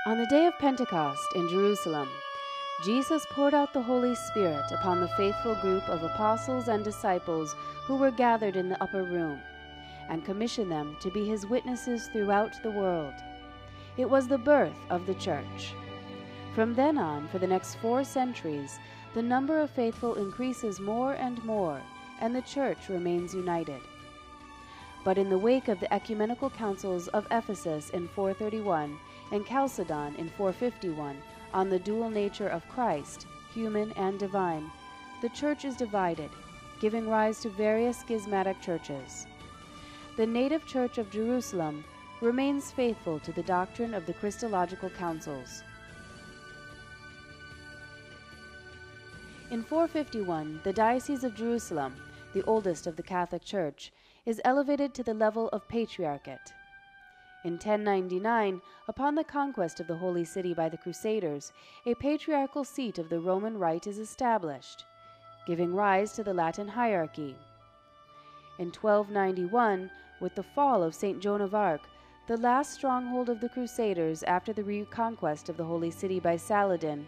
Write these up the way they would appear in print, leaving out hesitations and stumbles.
On the day of Pentecost in Jerusalem, Jesus poured out the Holy Spirit upon the faithful group of apostles and disciples who were gathered in the upper room, and commissioned them to be his witnesses throughout the world. It was the birth of the Church. From then on, for the next 4 centuries, the number of faithful increases more and more, and the Church remains united. But in the wake of the ecumenical councils of Ephesus in 431 and Chalcedon in 451 on the dual nature of Christ, human and divine, the Church is divided, giving rise to various schismatic churches. The native Church of Jerusalem remains faithful to the doctrine of the Christological councils. In 451, the Diocese of Jerusalem, the oldest of the Catholic Church, is elevated to the level of patriarchate. In 1099, upon the conquest of the Holy City by the Crusaders, a patriarchal seat of the Roman Rite is established, giving rise to the Latin hierarchy. In 1291, with the fall of St. Joan of Arc, the last stronghold of the Crusaders after the reconquest of the Holy City by Saladin,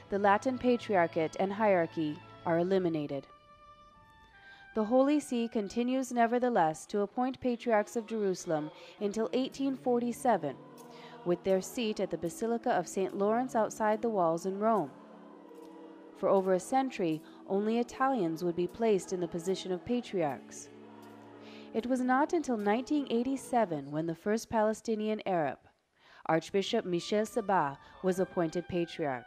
the Latin patriarchate and hierarchy are eliminated. The Holy See continues nevertheless to appoint patriarchs of Jerusalem until 1847, with their seat at the Basilica of St. Lawrence outside the walls in Rome. For over a century, only Italians would be placed in the position of patriarchs. It was not until 1987 when the first Palestinian Arab, Archbishop Michel Sabah, was appointed patriarch.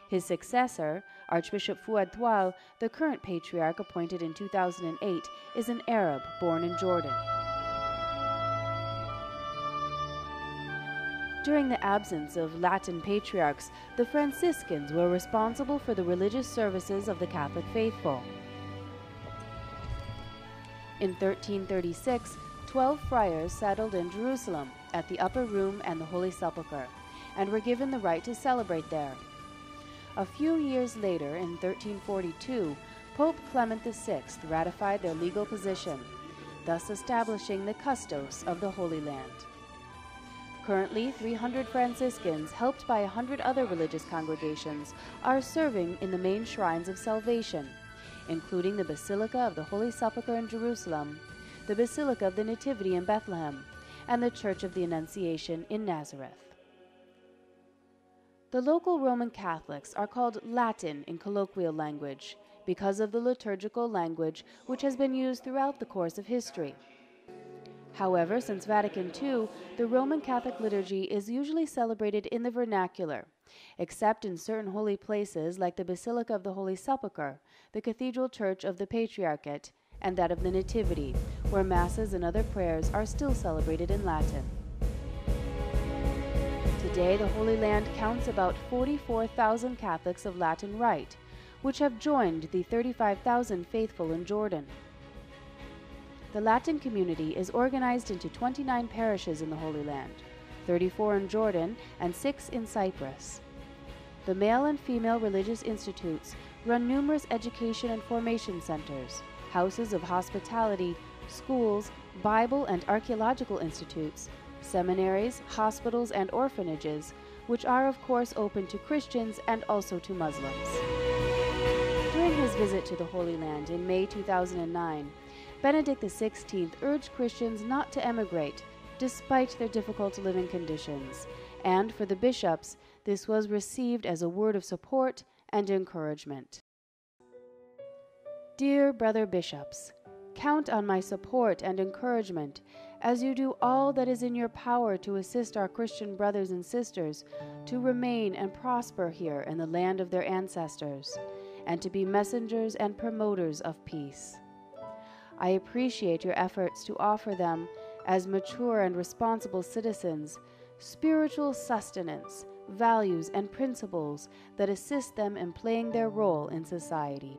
His successor, Archbishop Fouad Toual, the current patriarch appointed in 2008, is an Arab born in Jordan. During the absence of Latin patriarchs, the Franciscans were responsible for the religious services of the Catholic faithful. In 1336, 12 friars settled in Jerusalem at the Upper Room and the Holy Sepulchre, and were given the right to celebrate there. A few years later, in 1342, Pope Clement VI ratified their legal position, thus establishing the custos of the Holy Land. Currently, 300 Franciscans, helped by 100 other religious congregations, are serving in the main shrines of salvation, including the Basilica of the Holy Sepulchre in Jerusalem, the Basilica of the Nativity in Bethlehem, and the Church of the Annunciation in Nazareth. The local Roman Catholics are called Latin in colloquial language because of the liturgical language which has been used throughout the course of history. However, since Vatican II, the Roman Catholic liturgy is usually celebrated in the vernacular, except in certain holy places like the Basilica of the Holy Sepulchre, the Cathedral Church of the Patriarchate, and that of the Nativity, where Masses and other prayers are still celebrated in Latin. Today, the Holy Land counts about 44,000 Catholics of Latin Rite, which have joined the 35,000 faithful in Jordan. The Latin community is organized into 29 parishes in the Holy Land, 34 in Jordan and 6 in Cyprus. The male and female religious institutes run numerous education and formation centers, houses of hospitality, schools, Bible and archaeological institutes, seminaries, hospitals, and orphanages, which are of course open to Christians and also to Muslims. During his visit to the Holy Land in May 2009, Benedict XVI urged Christians not to emigrate despite their difficult living conditions, and for the bishops, this was received as a word of support and encouragement. Dear brother bishops, count on my support and encouragement as you do all that is in your power to assist our Christian brothers and sisters to remain and prosper here in the land of their ancestors, and to be messengers and promoters of peace. I appreciate your efforts to offer them, as mature and responsible citizens, spiritual sustenance, values, and principles that assist them in playing their role in society.